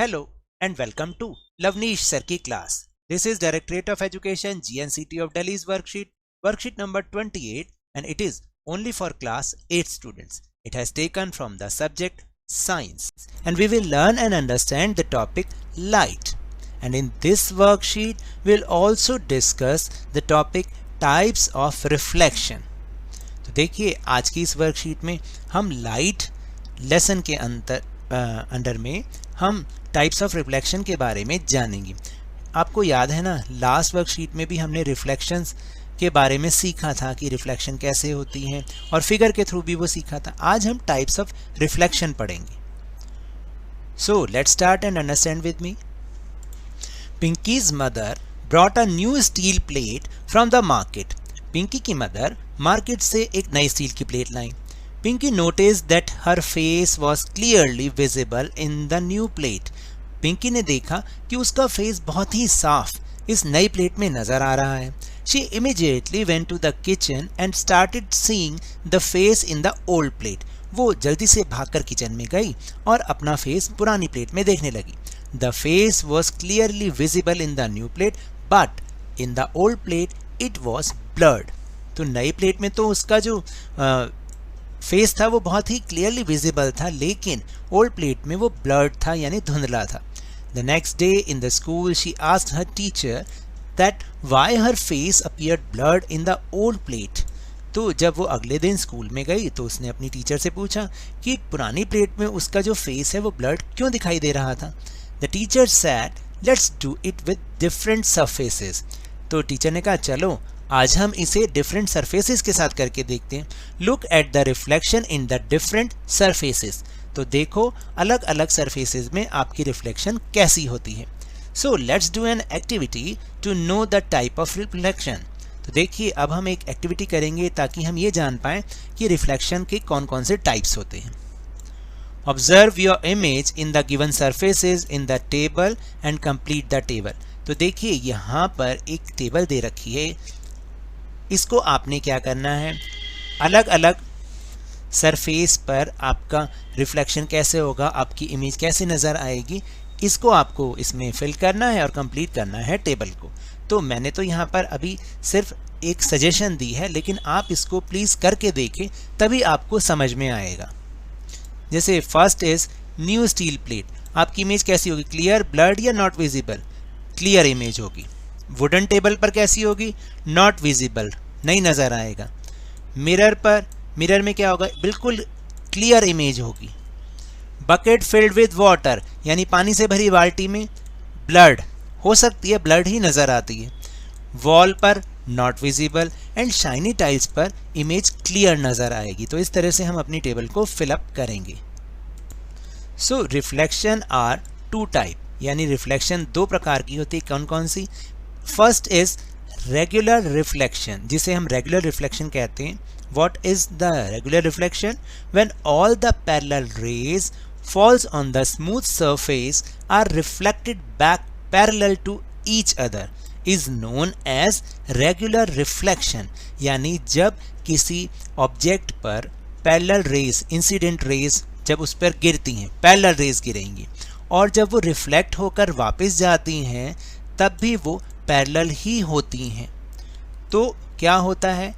Hello and welcome to Lavneesh Sir ki class. This is Directorate of Education GNCT of Delhi's worksheet number 28, and it is only for class 8 students. It has taken from the subject science, and we will learn and understand the topic light. And in this worksheet we will also discuss the topic types of reflection. तो देखिए आज की इस worksheet में हम light lesson के under में हम टाइप्स ऑफ रिफ्लेक्शन के बारे में जानेंगे। आपको याद है ना, लास्ट वर्कशीट में भी हमने रिफ्लेक्शंस के बारे में सीखा था कि रिफ्लेक्शन कैसे होती हैं और फिगर के थ्रू भी वो सीखा था। आज हम टाइप्स ऑफ रिफ्लेक्शन पढ़ेंगे। So let's start and understand with me. Pinky's mother brought a new steel plate from the market. Pinky की मदर मार्केट से एक नई स्टील की प्लेट लाई। Pinky noticed that her face was clearly visible in the new plate. Pinky ने देखा कि उसका फेस बहुत ही साफ इस नई प्लेट में नजर आ रहा है। She immediately went to the kitchen and started seeing the face in the old plate. वो जल्दी से भागकर किचन में गई और अपना फेस पुरानी प्लेट में देखने लगी। The face was clearly visible in the new plate, but in the old plate it was blurred. तो नई प्लेट में तो उसका जो फेस था वो बहुत ही क्लियरली विजिबल था, लेकिन ओल्ड प्लेट में वो ब्लर्ड था यानी धुंधला था। The next day in the school she asked her teacher that why her face appeared blurred in the old plate. तो जब वो अगले दिन स्कूल में गई तो उसने अपनी टीचर से पूछा कि पुरानी प्लेट में उसका जो फेस है वो ब्लर्ड क्यों दिखाई दे रहा था। The teacher said let's do it with different surfaces. तो टीचर ने कहा चलो आज हम इसे डिफरेंट सरफेसेस के साथ करके देखते हैं। Look at the reflection in the different surfaces. तो देखो अलग अलग सरफेसेस में आपकी रिफ्लेक्शन कैसी होती है। So let's do an activity to know the type of reflection. तो देखिए अब हम एक एक्टिविटी करेंगे ताकि हम ये जान पाएं कि रिफ्लेक्शन के कौन कौन से टाइप्स होते हैं। Observe your image in the given surfaces in the table and complete the table. तो देखिए यहाँ पर एक टेबल दे रखी है, इसको आपने क्या करना है, अलग अलग सरफेस पर आपका रिफ्लेक्शन कैसे होगा, आपकी इमेज कैसे नज़र आएगी, इसको आपको इसमें फिल करना है और कंप्लीट करना है टेबल को। तो मैंने तो यहाँ पर अभी सिर्फ एक सजेशन दी है, लेकिन आप इसको प्लीज़ करके देखें तभी आपको समझ में आएगा। जैसे first is new steel plate. आपकी इमेज कैसी होगी, क्लियर, ब्लर्ड या नॉट विजिबल? क्लियर इमेज होगी। वुडन टेबल पर कैसी होगी, नॉट विजिबल, नहीं नज़र आएगा। मिरर पर, मिरर में क्या होगा, बिल्कुल क्लियर इमेज होगी। बकेट फिल्ड विद वाटर यानी पानी से भरी बाल्टी में ब्लड हो सकती है, ब्लड ही नज़र आती है। वॉल पर not visible and shiny tiles पर इमेज क्लियर नज़र आएगी। तो इस तरह से हम अपनी टेबल को फिलअप करेंगे। So reflection are two type, यानी रिफ्लेक्शन दो प्रकार की होती है। कौन कौन सी? फर्स्ट इज रेगुलर रिफ्लेक्शन, जिसे हम रेगुलर रिफ्लेक्शन कहते हैं। What is the regular reflection? When all the parallel rays falls on the smooth surface are reflected back parallel to each other is known as regular reflection. यानी जब किसी object पर parallel raise, incident raise जब उस पर गिरती हैं, parallel raise गिरेंगी, और जब वो रिफ्लेक्ट होकर वापस जाती हैं तब भी वो पैरेलल ही होती हैं। तो क्या होता है,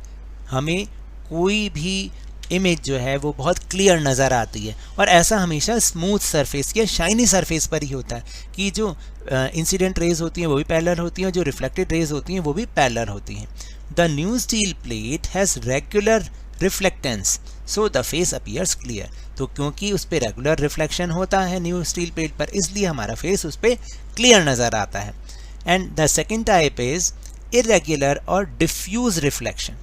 हमें कोई भी इमेज जो है वो बहुत क्लियर नज़र आती है, और ऐसा हमेशा स्मूथ सरफेस या शाइनी सरफेस पर ही होता है कि जो इंसिडेंट रेज होती हैं वो भी पैरेलल होती हैं और जो रिफ्लेक्टेड रेज होती हैं वो भी पैरेलल होती हैं। The new steel plate has regular reflectance so the face appears clear. तो क्योंकि उस पर रेगुलर रिफ्लेक्शन होता है न्यू स्टील प्लेट पर, इसलिए हमारा फेस उस पर क्लियर नज़र आता है। And the second type is irregular और डिफ्यूज रिफ्लेक्शन,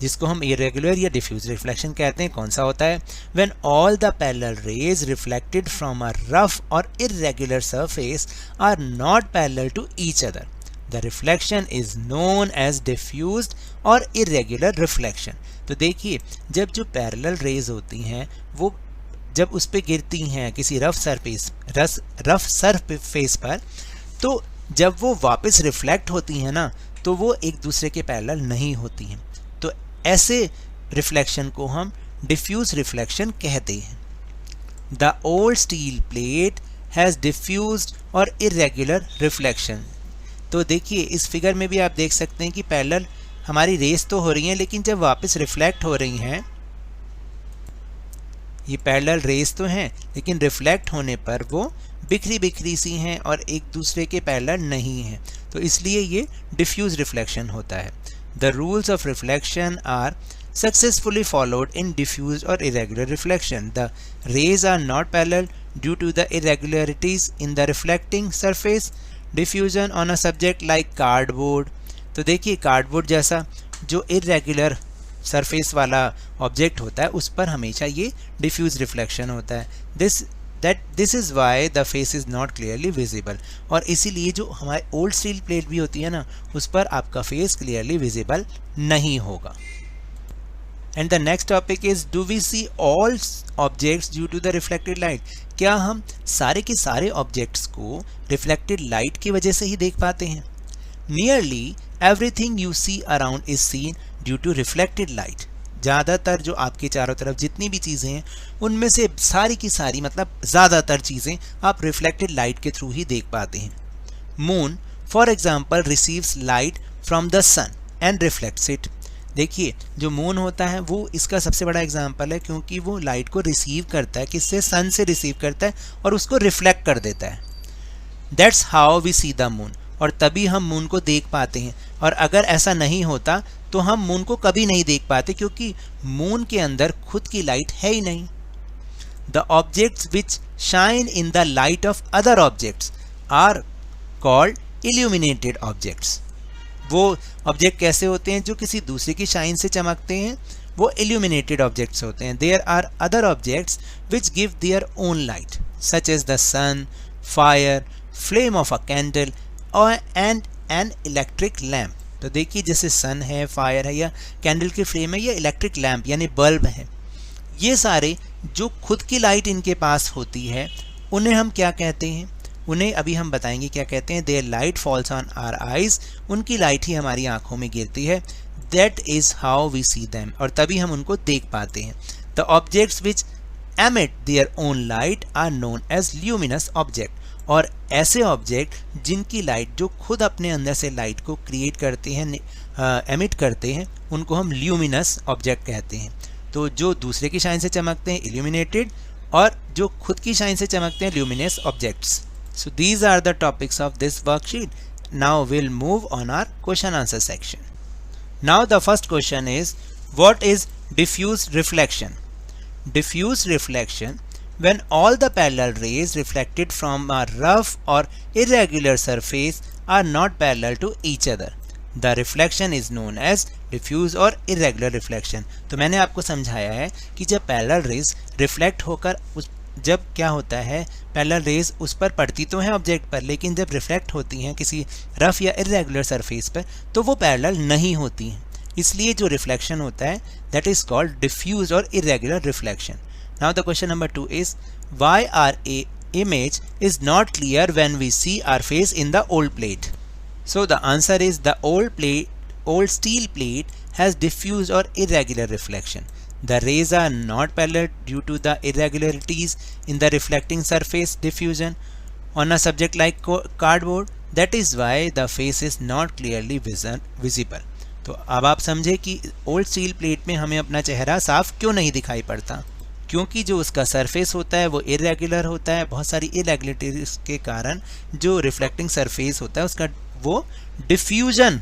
जिसको हम इरेगुलर या डिफ्यूज रिफ्लेक्शन कहते हैं। कौन सा होता है? When all the parallel rays reflected from a rough or irregular surface are not parallel to each other, the reflection is known as diffused or irregular reflection. तो देखिए जब जो पैरेलल रेज होती हैं वो जब उस पर गिरती हैं किसी रफ सरफेस पर, तो जब वो वापस रिफ्लेक्ट होती हैं ना तो वो एक दूसरे के पैरेलल नहीं होती हैं। तो ऐसे रिफ्लेक्शन को हम डिफ्यूज रिफ्लेक्शन कहते हैं। The old steel plate has diffused or irregular reflection. तो देखिए इस फिगर में भी आप देख सकते हैं कि पैरेलल हमारी रेस तो हो रही हैं, लेकिन जब वापस रिफ्लेक्ट हो रही हैं, ये पैरेलल रेस तो हैं लेकिन रिफ्लेक्ट होने पर वो बिखरी बिखरी सी हैं और एक दूसरे के पैरेलल नहीं हैं, तो इसलिए ये डिफ्यूज रिफ्लेक्शन होता है। The rules of reflection are successfully followed in diffuse or irregular reflection. The rays are not parallel due to the irregularities in the reflecting surface. Diffusion on a subject like cardboard. तो देखिए cardboard जैसा जो irregular surface वाला object होता है उस पर हमेशा ये डिफ्यूज रिफ्लेक्शन होता है। This is why the face is not clearly visible. और इसीलिए जो हमारे ओल्ड स्टील प्लेट भी होती है ना, उस पर आपका फेस क्लियरली विजिबल नहीं होगा। And the next topic is, do we see all objects due to the reflected light? क्या हम सारे के सारे ऑब्जेक्ट्स को रिफ्लेक्टेड लाइट की वजह से ही देख पाते हैं? Nearly everything you see around is seen due to reflected light. ज़्यादातर जो आपके चारों तरफ जितनी भी चीज़ें हैं उनमें से सारी की सारी मतलब ज़्यादातर चीज़ें आप रिफ्लेक्टेड लाइट के थ्रू ही देख पाते हैं। Moon, for example, receives light from the sun and reflects it. देखिए जो मून होता है वो इसका सबसे बड़ा एग्जाम्पल है, क्योंकि वो लाइट को रिसीव करता है, किससे? सन से रिसीव करता है और उसको रिफ्लेक्ट कर देता है। That's how we see the moon. और तभी हम मून को देख पाते हैं, और अगर ऐसा नहीं होता तो हम मून को कभी नहीं देख पाते, क्योंकि मून के अंदर खुद की लाइट है ही नहीं। The objects which shine in the light of other objects are called illuminated objects. वो ऑब्जेक्ट कैसे होते हैं? जो किसी दूसरे की शाइन से चमकते हैं, वो इल्यूमिनेटेड ऑब्जेक्ट्स होते हैं। There are other objects which give their own light such as the sun, fire, flame of a candle and an electric lamp. तो देखिए जैसे सन है, फायर है, या कैंडल की फ्लेम है, या इलेक्ट्रिक लैम्प यानी बल्ब है, ये सारे जो खुद की लाइट इनके पास होती है उन्हें हम क्या कहते हैं? उन्हें अभी हम बताएंगे क्या कहते हैं। Their light falls on our eyes, उनकी लाइट ही हमारी आंखों में गिरती है। That is how we see them, और तभी हम उनको देख पाते हैं। The objects which emit their own light are known as luminous object. और ऐसे ऑब्जेक्ट जिनकी लाइट जो खुद अपने अंदर से लाइट को क्रिएट करते हैं, एमिट करते हैं, उनको हम ल्यूमिनस ऑब्जेक्ट कहते हैं। तो जो दूसरे की शाइन से चमकते हैं इल्यूमिनेटेड, और जो खुद की शाइन से चमकते हैं luminous objects. So these are the topics of this worksheet. Now we'll move on our question answer section. Now the first question is, what is diffuse reflection? Diffuse reflection, when all the parallel rays reflected from a rough or irregular surface are not parallel to each other. The reflection is known as diffuse or irregular reflection. तो मैंने आपको समझाया है कि जब parallel rays reflect होकर जब क्या होता है, पैरेलल रेज उस पर पड़ती तो हैं ऑब्जेक्ट पर, लेकिन जब रिफ्लेक्ट होती हैं किसी रफ या इरेगुलर सरफेस पर तो वो पैरेलल नहीं होती हैं। इसलिए जो रिफ्लेक्शन होता है that is called diffuse or irregular reflection. Now the question number 2 is, why are a image is not clear when we see our face in the old plate? So the answer is, the old steel plate has diffuse or irregular reflection. The rays are not parallel due to the irregularities in the reflecting surface diffusion on a subject like cardboard. That is why the face is not clearly visible. तो अब आप समझे कि old steel plate में हमें अपना चेहरा साफ क्यों नहीं दिखाई पड़ता, क्योंकि जो उसका सरफेस होता है वो इरेगुलर होता है। बहुत सारी इरेगुलरिटीज के कारण जो रिफ्लेक्टिंग सरफेस होता है उसका वो डिफ्यूजन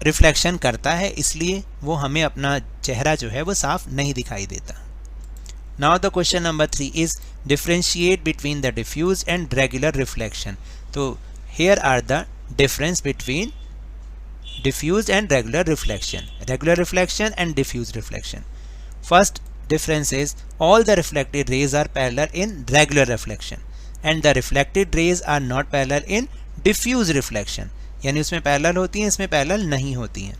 रिफ्लेक्शन करता है, इसलिए वो हमें अपना चेहरा जो है वो साफ नहीं दिखाई देता। Now the question number 3 is, differentiate between the diffuse and regular reflection. तो here are the difference between diffuse and regular reflection and diffuse reflection. First difference is, all the reflected rays are parallel in regular reflection and the reflected rays are not parallel in diffuse reflection. यानी उसमें parallel होती हैं, इसमें parallel नहीं होती हैं.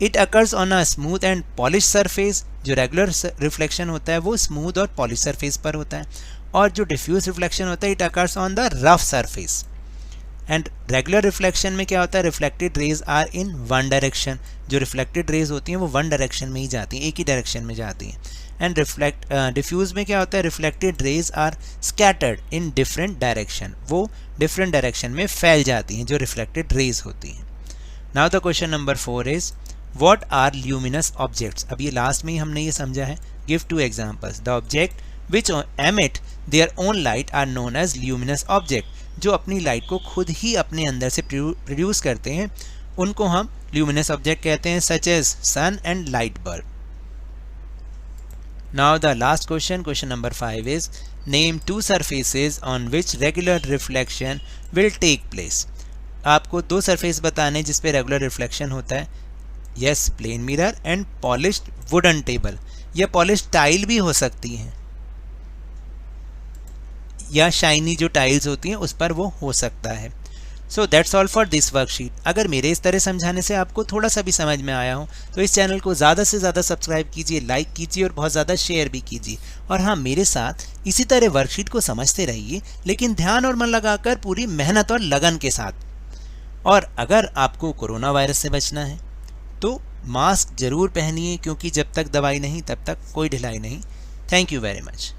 It occurs on a smooth and polished surface. जो regular reflection होता है वो स्मूथ और पॉलिश सरफेस पर होता है, और जो डिफ्यूज रिफ्लेक्शन होता है it occurs on the rough surface. And regular reflection में क्या होता है, reflected rays are in one direction, जो रिफ्लेक्टेड रेज होती हैं वो वन डायरेक्शन में ही जाती हैं, एक ही डायरेक्शन में जाती हैं। एंड डिफ्यूज में क्या होता है, reflected rays are scattered in different direction, वो डिफरेंट डायरेक्शन में फैल जाती हैं जो रिफ्लेक्टेड रेज होती हैं। Now the question number 4 is what are luminous objects. अब ये लास्ट में ही हमने ये समझा है, give 2 examples. The object which emit their own light are known as luminous object, जो अपनी लाइट को खुद ही अपने अंदर से प्रोड्यूस करते हैं उनको हम ल्यूमिनस ऑब्जेक्ट कहते हैं, such as sun and light bulb. Now the last question, question number 5 is name 2 surfaces on which regular reflection will take place. आपको 2 सरफेस बताने जिस पे रेगुलर रिफ्लेक्शन होता है, yes plane mirror and polished wooden table, या polished tile भी हो सकती हैं, या शाइनी जो टाइल्स होती हैं उस पर वो हो सकता है। So that's all for this worksheet. अगर मेरे इस तरह समझाने से आपको थोड़ा सा भी समझ में आया हो तो इस चैनल को ज़्यादा से ज़्यादा सब्सक्राइब कीजिए, लाइक कीजिए और बहुत ज़्यादा शेयर भी कीजिए। और हाँ, मेरे साथ इसी तरह वर्कशीट को समझते रहिए, लेकिन ध्यान और मन लगाकर पूरी मेहनत और लगन के साथ। और अगर आपको कोरोना वायरस से बचना है तो मास्क ज़रूर पहनिए, क्योंकि जब तक दवाई नहीं तब तक कोई ढिलाई नहीं। Thank you very much.